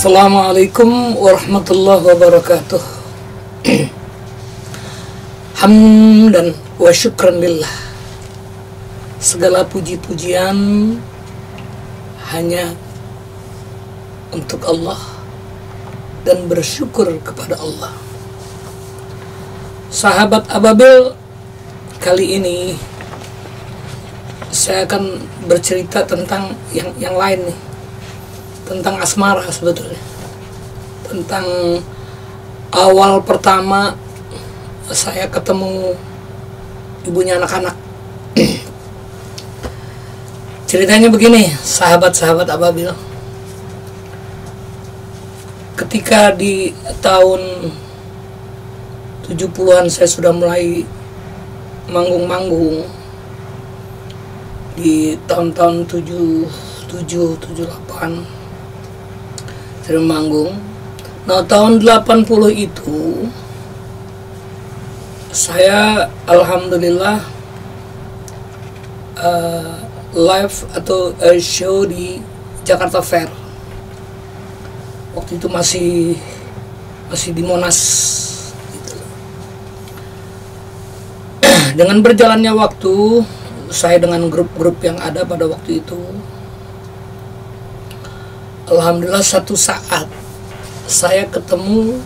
Assalamualaikum warahmatullahi wabarakatuh. Hamdan wa syukran lillah. Segala puji-pujian hanya untuk Allah dan bersyukur kepada Allah. Sahabat Ababil, kali ini saya akan bercerita tentang yang lain nih. Tentang asmara sebetulnya. Tentang awal pertama saya ketemu ibunya anak-anak. Ceritanya begini, sahabat-sahabat Ababil. Ketika di tahun 70-an saya sudah mulai manggung-manggung. Di tahun-tahun 77, 78 sering manggung. Nah, tahun 80 itu saya alhamdulillah live atau show di Jakarta Fair. Waktu itu masih di Monas gitu. Dengan berjalannya waktu, saya dengan grup-grup yang ada pada waktu itu, alhamdulillah satu saat saya ketemu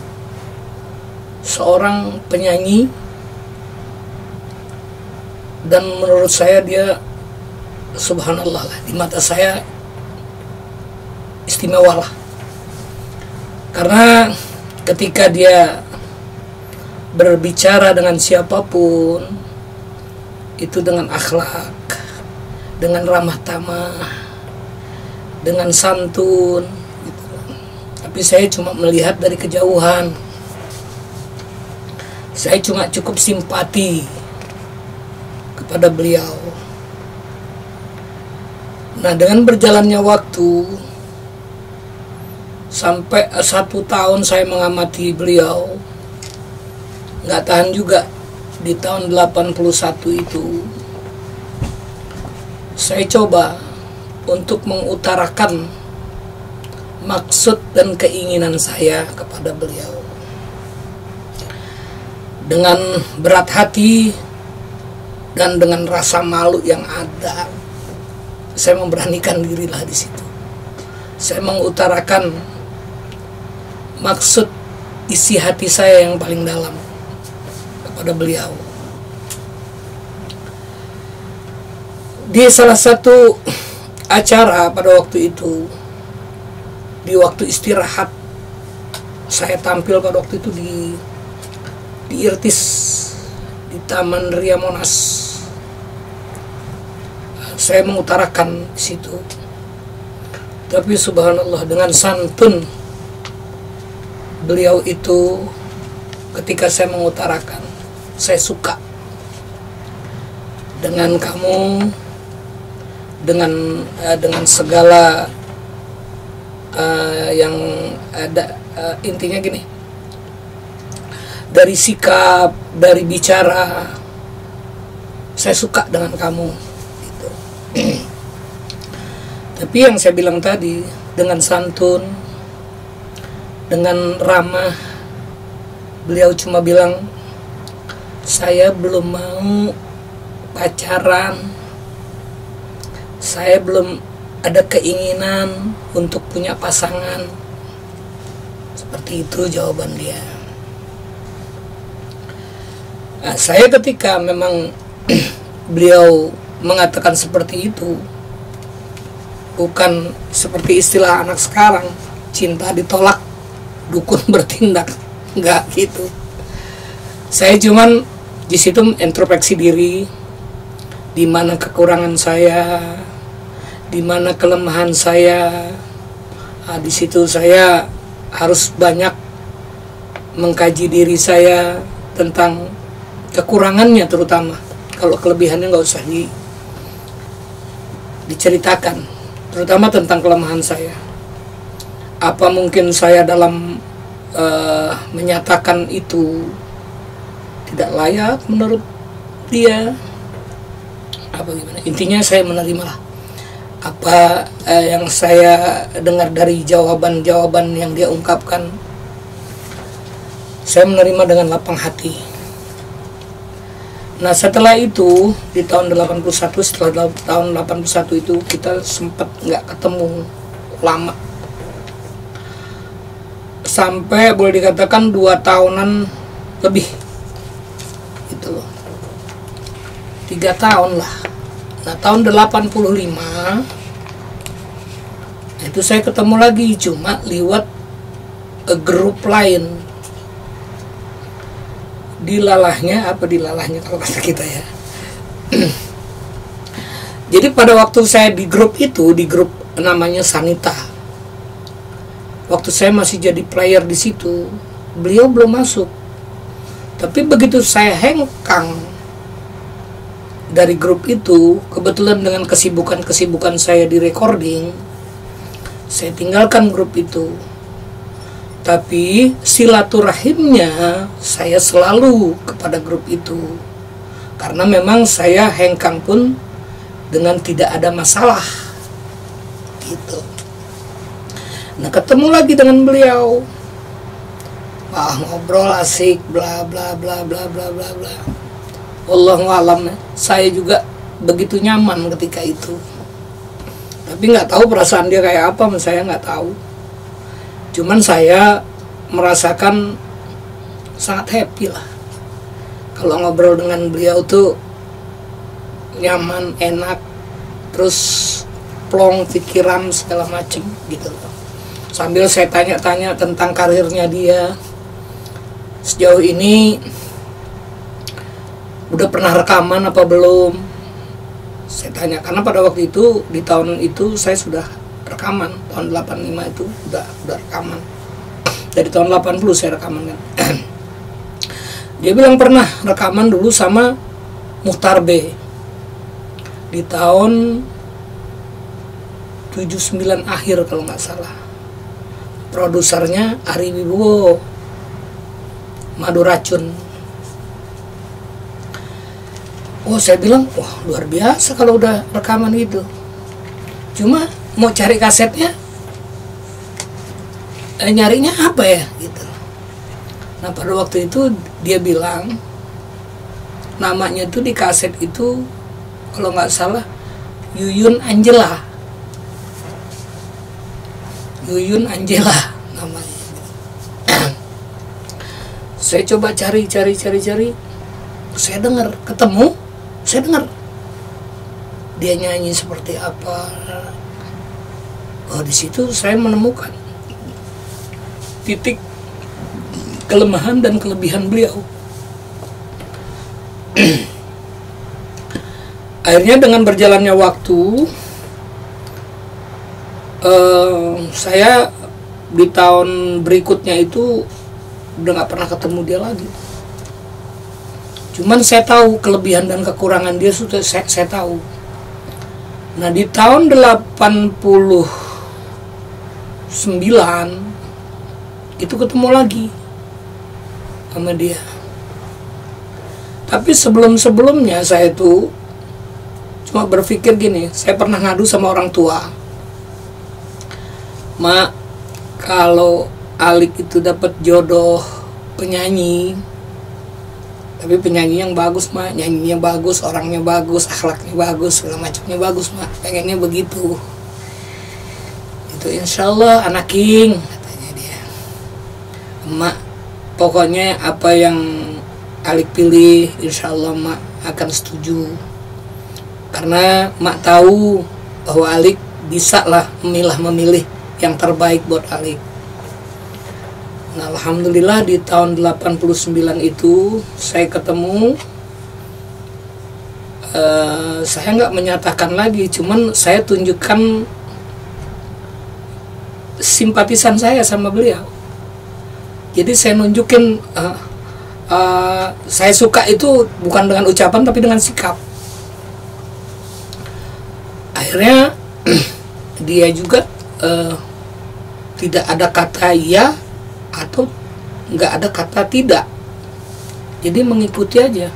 seorang penyanyi, dan menurut saya dia subhanallah lah, di mata saya istimewa lah. Karena ketika dia berbicara dengan siapapun itu dengan akhlak, dengan ramah tamah, dengan santun gitu. Tapi saya cuma melihat dari kejauhan. Saya cuma cukup simpati kepada beliau. Nah, dengan berjalannya waktu, sampai 1 tahun saya mengamati beliau, nggak tahan juga. Di tahun 81 itu saya coba untuk mengutarakan maksud dan keinginan saya kepada beliau. Dengan berat hati dan dengan rasa malu yang ada, saya memberanikan dirilah di situ. Saya mengutarakan maksud isi hati saya yang paling dalam kepada beliau. Di salah satu acara pada waktu itu, di waktu istirahat, saya tampil pada waktu itu di Irtis, di Taman Ria Monas. Saya mengutarakan di situ. Tapi subhanallah, dengan santun beliau itu, ketika saya mengutarakan, saya suka dengan kamu, dengan segala yang ada, intinya gini, dari sikap, dari bicara, saya suka dengan kamu gitu. Tapi yang saya bilang tadi, dengan santun, dengan ramah, beliau cuma bilang, saya belum mau pacaran, saya belum ada keinginan untuk punya pasangan. Seperti itu jawaban dia. Nah, saya ketika memang beliau mengatakan seperti itu, bukan seperti istilah anak sekarang, cinta ditolak, dukun bertindak, enggak gitu. Saya cuman di situ introspeksi diri, di mana kekurangan saya, di mana kelemahan saya. Nah, di situ saya harus banyak mengkaji diri saya tentang kekurangannya, terutama. Kalau kelebihannya nggak usah diceritakan, terutama tentang kelemahan saya. Apa mungkin saya dalam menyatakan itu tidak layak menurut dia, apa gimana? Intinya saya menerima lah apa yang saya dengar dari jawaban-jawaban yang dia ungkapkan, saya menerima dengan lapang hati. Nah setelah itu di tahun 81, setelah tahun 81 itu kita sempat nggak ketemu lama, sampai boleh dikatakan 2 tahunan lebih gitu loh, 3 tahun lah. Nah tahun 85 itu saya ketemu lagi, cuma lewat grup lain. Dilalahnya kalau kata kita ya. Jadi pada waktu saya di grup itu, di grup namanya Sanita, waktu saya masih jadi player di situ, beliau belum masuk. Tapi begitu saya hengkang dari grup itu, kebetulan dengan kesibukan saya di recording, saya tinggalkan grup itu. Tapi silaturahimnya saya selalu kepada grup itu, karena memang saya hengkang pun dengan tidak ada masalah gitu. Nah ketemu lagi dengan beliau, wah ngobrol asik, bla bla bla bla bla bla bla. Wallahualam, saya juga begitu nyaman ketika itu. Tapi nggak tahu perasaan dia kayak apa, saya nggak tahu. Cuman saya merasakan sangat happy lah. Kalau ngobrol dengan beliau tuh nyaman, enak, terus plong pikiran segala macem gitu loh. Sambil saya tanya-tanya tentang karirnya dia, sejauh ini udah pernah rekaman apa belum, saya tanya. Karena pada waktu itu, di tahun itu saya sudah rekaman, tahun 85 itu udah rekaman. Dari tahun 80 saya rekaman kan. Dia bilang pernah rekaman dulu sama Muhtar B di tahun 79 akhir kalau nggak salah. Produsernya Ari Wibowo, Madu Racun. Oh saya bilang, wah luar biasa kalau udah rekaman gitu. Cuma mau cari kasetnya, nyarinya apa ya gitu. Nah pada waktu itu dia bilang namanya tuh di kaset itu kalau nggak salah Yuyun Angela namanya. Saya coba cari, saya dengar, saya dengar dia nyanyi seperti apa. Oh di situ saya menemukan titik kelemahan dan kelebihan beliau. Akhirnya dengan berjalannya waktu, saya di tahun berikutnya itu udah nggak pernah ketemu dia lagi. Cuman saya tahu kelebihan dan kekurangan dia, sudah saya tahu. Nah di tahun 89 itu ketemu lagi sama dia. Tapi sebelumnya saya tuh cuma berpikir gini, saya pernah ngadu sama orang tua, Mak, kalau Alik itu dapat jodoh penyanyi, tapi penyanyi yang bagus, Mak, nyanyinya bagus, orangnya bagus, akhlaknya bagus, segala macamnya bagus, Mak, pengennya begitu. Itu insya Allah anak king, katanya dia. Mak, pokoknya apa yang Alik pilih, insya Allah Mak akan setuju. Karena Mak tahu bahwa Alik bisa lah memilih yang terbaik buat Alik. Nah, alhamdulillah di tahun 89 itu saya ketemu. Saya nggak menyatakan lagi, cuman saya tunjukkan simpatisan saya sama beliau. Jadi saya nunjukin saya suka itu bukan dengan ucapan tapi dengan sikap. Akhirnya dia juga tidak ada kata ya atau nggak ada kata tidak. Jadi mengikuti aja.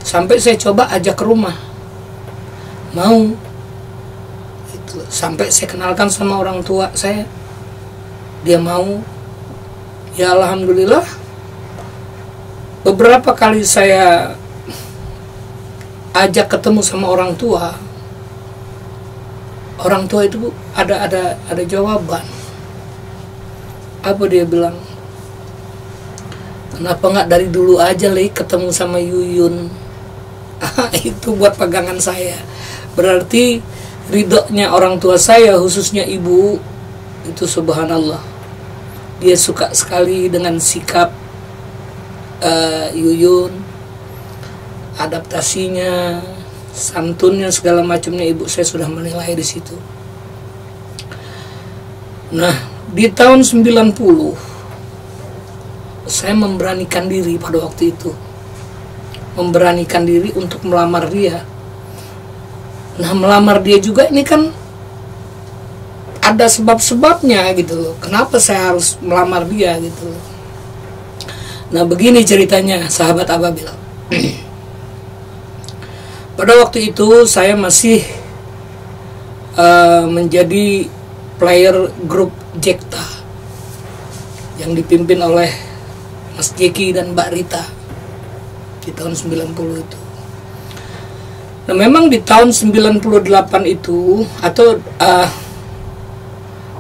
Sampai saya coba ajak ke rumah. Mau. gitu loh. Sampai saya kenalkan sama orang tua saya, dia mau. Ya alhamdulillah, beberapa kali saya ajak ketemu sama orang tua itu ada jawaban. Apa dia bilang? Kenapa nggak dari dulu aja ketemu sama Yuyun? Itu buat pegangan saya. Berarti ridhonya orang tua saya, khususnya ibu, itu subhanallah. Dia suka sekali dengan sikap Yuyun, adaptasinya, santunnya, segala macamnya. Ibu saya sudah menilai di situ. Nah, di tahun 90 saya memberanikan diri pada waktu itu. Memberanikan diri untuk melamar dia. Nah, melamar dia juga ini kan ada sebab-sebabnya gitu loh. Kenapa saya harus melamar dia gitu loh. Nah, begini ceritanya sahabat Ababil. Pada waktu itu saya masih menjadi player grup Jekta yang dipimpin oleh Mas Jeki dan Mbak Rita di tahun 90 itu. Nah, memang di tahun 98 itu atau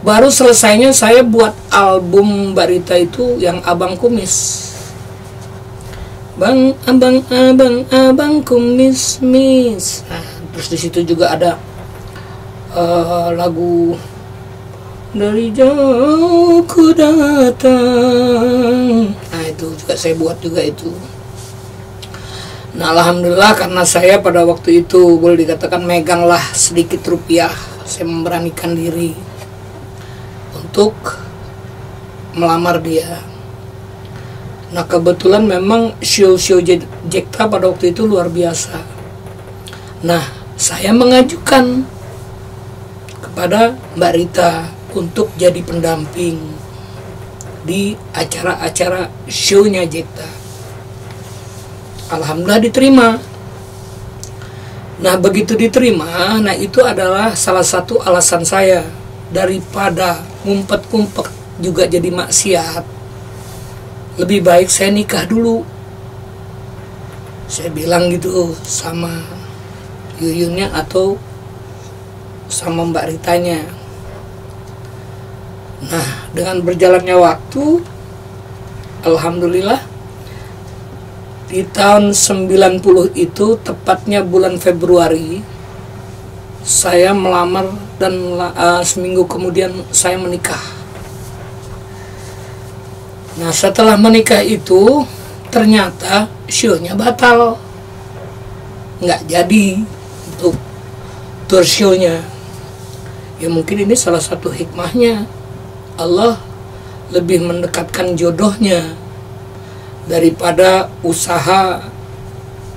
baru selesainya saya buat album Mbak Rita itu yang Abang Kumis. Bang, abang kumis mis. Nah, terus di situ juga ada lagu Dari Jauh Ku Datang. Nah, itu juga saya buat juga itu. Nah, alhamdulillah karena saya pada waktu itu boleh dikatakan meganglah sedikit rupiah, saya memberanikan diri untuk melamar dia. Nah, kebetulan memang show-show Jekta pada waktu itu luar biasa. Nah, saya mengajukan kepada Mbak Rita untuk jadi pendamping di acara-acara show-nya Jekta. Alhamdulillah diterima. Nah, begitu diterima, nah itu adalah salah satu alasan saya. Daripada ngumpet-ngumpet juga jadi maksiat, lebih baik saya nikah dulu. Saya bilang gitu sama Yuyunnya atau sama Mbak Ritanya. Nah, dengan berjalannya waktu, alhamdulillah di tahun 90 itu, tepatnya bulan Februari, saya melamar dan seminggu kemudian saya menikah. Nah, setelah menikah itu ternyata show-nya batal, nggak jadi untuk tour show-nya. Ya mungkin ini salah satu hikmahnya, Allah lebih mendekatkan jodohnya daripada usaha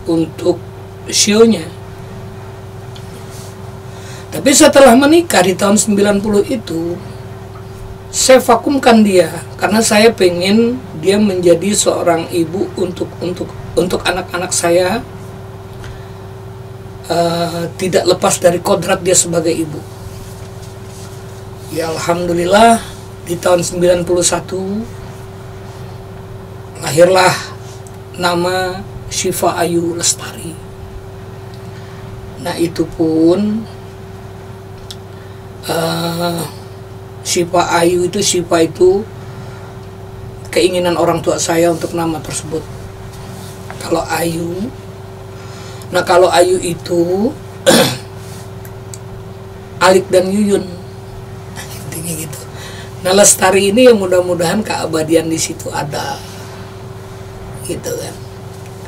untuk show-nya. Tapi setelah menikah di tahun 90 itu, saya vakumkan dia karena saya pengen dia menjadi seorang ibu untuk anak-anak saya, tidak lepas dari kodrat dia sebagai ibu. Ya alhamdulillah di tahun 91 lahirlah nama Syifa Ayu Lestari. Nah, itu pun Syifa itu keinginan orang tua saya untuk nama tersebut. Kalau Ayu, nah kalau Ayu itu Alik dan Yuyun, intinya gitu. Nah, Lestari ini yang mudah-mudahan keabadian di situ ada, gitu kan,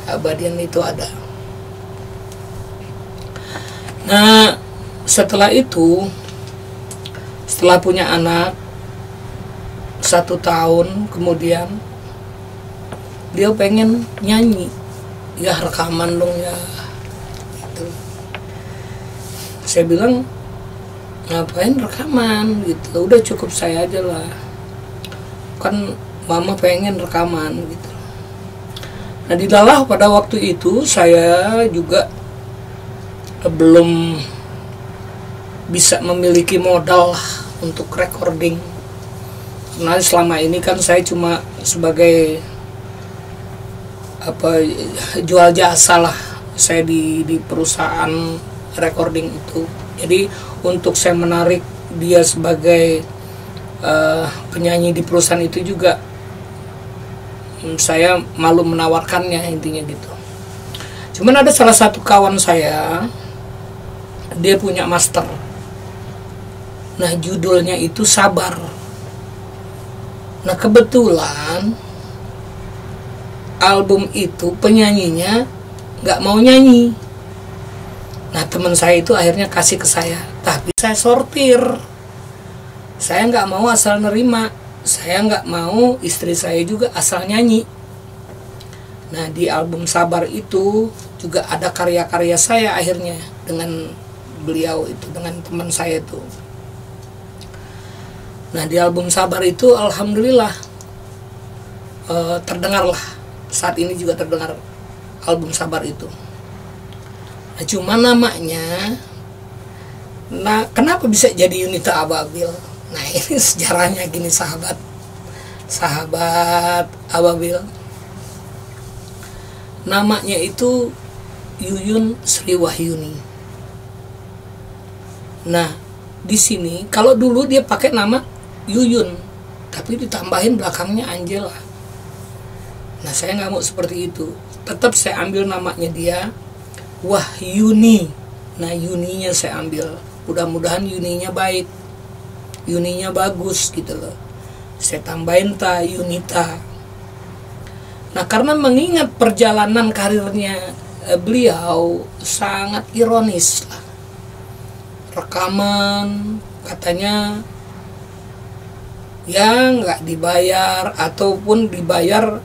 keabadian itu ada. Nah, setelah itu, setelah punya anak 1 tahun kemudian, dia pengen nyanyi, ya rekaman dong ya, gitu. Saya bilang ngapain rekaman gitu, udah cukup saya aja lah, kan mama pengen rekaman gitu. Nah, dilalah pada waktu itu saya juga belum bisa memiliki modal lah untuk recording. Karena selama ini kan saya cuma sebagai jual jasa lah saya di perusahaan recording itu. Jadi untuk saya menarik dia sebagai penyanyi di perusahaan itu juga saya malu menawarkannya, intinya gitu. Cuman ada salah satu kawan saya, dia punya master. Nah judulnya itu Sabar. Nah kebetulan album itu penyanyinya nggak mau nyanyi. Nah teman saya itu akhirnya kasih ke saya, tapi saya sortir. Saya nggak mau asal nerima, saya nggak mau istri saya juga asal nyanyi. Nah di album Sabar itu juga ada karya-karya saya akhirnya dengan beliau itu, dengan teman saya itu. Nah di album Sabar itu alhamdulillah terdengarlah, saat ini juga terdengar album Sabar itu. Nah cuma namanya, nah kenapa bisa jadi Yunita Ababil? Nah ini sejarahnya gini sahabat Ababil. Namanya itu Yuyun Sri Wahyuni. Nah di sini kalau dulu dia pakai nama Yuyun, tapi ditambahin belakangnya Angela. Nah saya nggak mau seperti itu, tetap saya ambil namanya dia Wahyuni. Nah Yuninya saya ambil, mudah-mudahan Yuninya baik, Yuninya bagus gitu loh. Saya tambahin Yunita. Nah karena mengingat perjalanan karirnya beliau sangat ironis lah. Rekaman katanya ya nggak dibayar ataupun dibayar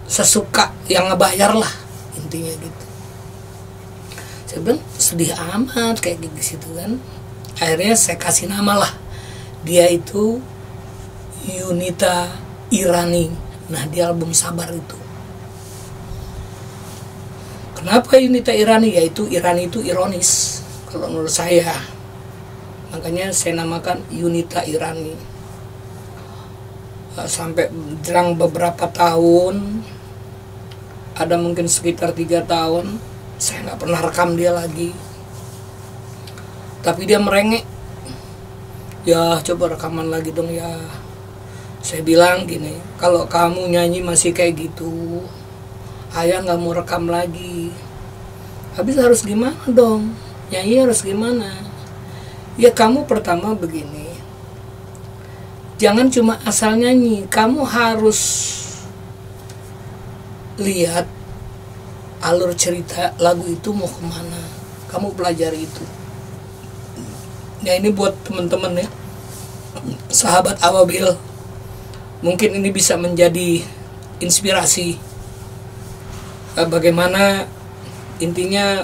sesuka yang ngebayar lah, intinya gitu. Saya bilang sedih amat kayak gitu kan. Akhirnya saya kasih nama lah, dia itu Yunita Irani. Nah di album Sabar itu, kenapa Yunita Irani? Yaitu Irani itu ironis kalau menurut saya, makanya saya namakan Yunita Irani. Sampai jelang beberapa tahun, ada mungkin sekitar 3 tahun, saya nggak pernah rekam dia lagi. Tapi dia merengek, ya coba rekaman lagi dong ya. Saya bilang gini, kalau kamu nyanyi masih kayak gitu, ayah nggak mau rekam lagi. Habis harus gimana dong? Nyanyi harus gimana? Ya kamu pertama begini, jangan cuma asal nyanyi, kamu harus lihat alur cerita lagu itu mau kemana. Kamu pelajari itu. Ya ini buat teman-teman ya, sahabat Ababil, mungkin ini bisa menjadi inspirasi bagaimana intinya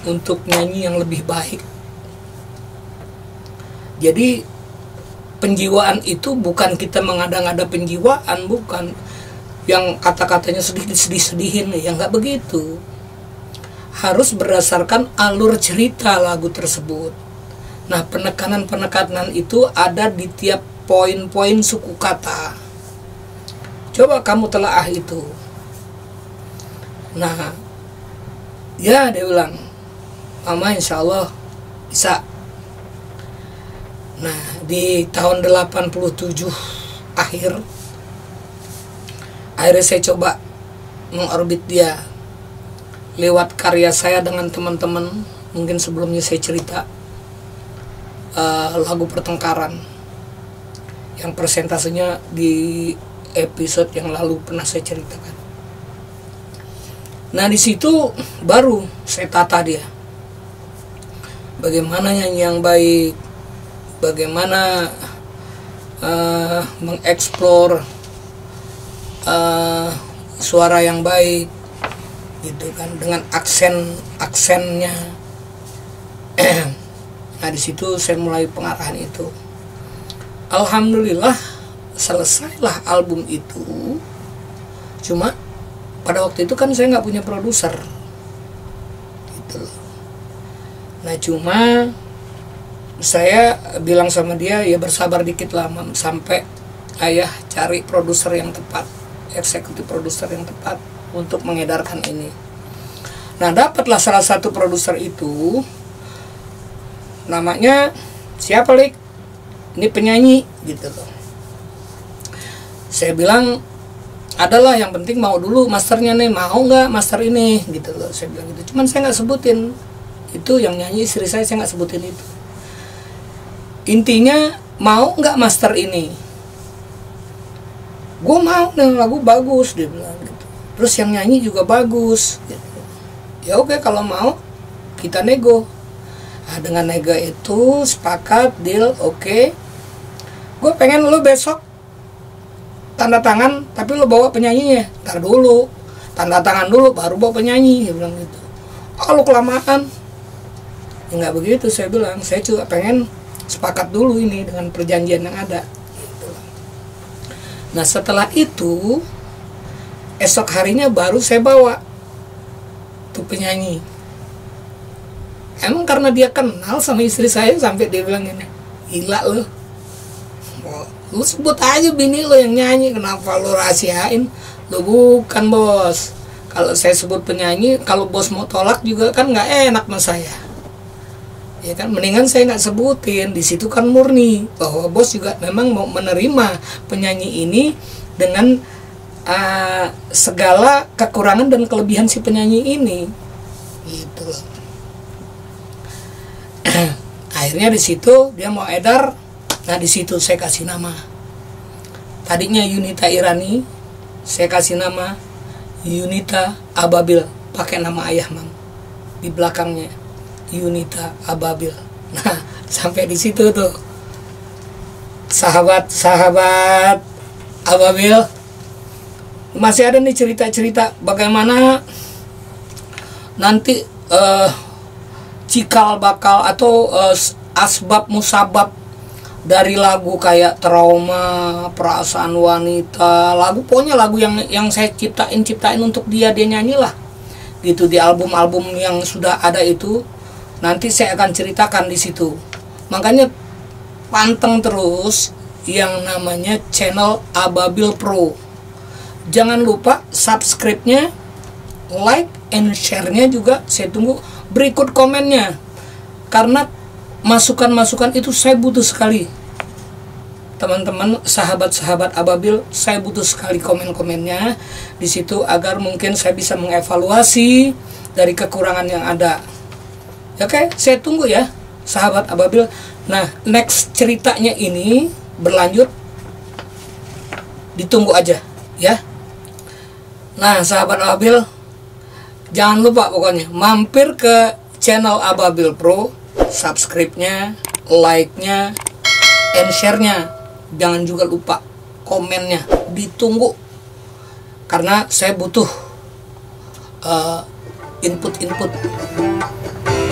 untuk nyanyi yang lebih baik. Jadi penjiwaan itu bukan kita mengada-ngada penjiwaan, bukan yang kata-katanya sedih-sedihin, ya nggak begitu. Harus berdasarkan alur cerita lagu tersebut. Nah penekanan-penekanan itu ada di tiap poin-poin suku kata. Coba kamu telaah itu. Nah ya dia bilang, Mama insya Allah bisa. Nah di tahun 87 akhirnya saya coba mengorbit dia lewat karya saya dengan teman-teman. Mungkin sebelumnya saya cerita lagu Pertengkaran yang persentasenya di episode yang lalu pernah saya ceritakan. Nah di situ baru saya tata dia, bagaimana nyanyi yang baik, bagaimana mengeksplor suara yang baik gitu kan, dengan aksennya. Nah di situ saya mulai pengarahan itu. Alhamdulillah selesailah album itu. Cuma pada waktu itu kan saya nggak punya produser gitu loh. Nah cuma saya bilang sama dia, ya bersabar dikit lah Mam, sampai ayah cari produser yang tepat, eksekutif produser yang tepat untuk mengedarkan ini. Nah dapatlah salah satu produser itu, namanya siapa Lik? Ini penyanyi gitu loh. Saya bilang, adalah yang penting mau dulu masternya nih, mau nggak master ini gitu loh. Saya bilang gitu, cuman saya nggak sebutin itu yang nyanyi istri saya nggak sebutin itu. Intinya mau nggak master ini, gue mau nih, lagu bagus dia bilang gitu, terus yang nyanyi juga bagus gitu. Ya oke, kalau mau kita nego. Nah, dengan nego itu sepakat, deal, oke. Gue pengen lu besok tanda tangan, tapi lu bawa penyanyinya. Ntar dulu, tanda tangan dulu baru bawa penyanyi, dia bilang gitu. Oh lu kelamaan. Ya nggak begitu, saya bilang, saya juga pengen sepakat dulu ini dengan perjanjian yang ada gitu. Nah setelah itu esok harinya baru saya bawa tuh penyanyi. Emang karena dia kenal sama istri saya sampai dia bilang ini, gila lu, lu sebut aja bini lu yang nyanyi, kenapa lu rahasiain? Lu bukan bos. Kalau saya sebut penyanyi, kalau bos mau tolak juga kan nggak enak sama saya. Ya kan, mendingan saya nggak sebutin. Di situ kan murni bahwa bos juga memang mau menerima penyanyi ini dengan segala kekurangan dan kelebihan si penyanyi ini gitu. Akhirnya di situ dia mau edar. Nah di situ saya kasih nama, tadinya Yunita Irani, saya kasih nama Yunita Ababil, pakai nama ayah Mam di belakangnya, Yunita Ababil. Nah sampai di situ tuh sahabat Ababil, masih ada nih cerita-cerita bagaimana nanti cikal bakal atau asbab musabab dari lagu kayak Trauma, Perasaan Wanita, lagu pokoknya lagu yang saya ciptain untuk dia nyanyilah gitu di album-album yang sudah ada itu. Nanti saya akan ceritakan di situ. Makanya panteng terus yang namanya channel Ababil Pro. Jangan lupa subscribe-nya, like and share-nya juga saya tunggu. Berikut komennya, karena masukan-masukan itu saya butuh sekali. Teman-teman, sahabat-sahabat Ababil, saya butuh sekali komen-komennya di situ agar mungkin saya bisa mengevaluasi dari kekurangan yang ada. Oke, saya tunggu ya, sahabat Ababil. Nah, next ceritanya ini berlanjut, ditunggu aja ya. Nah, sahabat Ababil, jangan lupa pokoknya mampir ke channel Ababil Pro, subscribe-nya, like-nya, and share-nya. Jangan juga lupa komennya, ditunggu. Karena saya butuh input-input.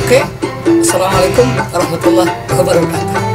Oke? Assalamualaikum warahmatullahi wabarakatuh.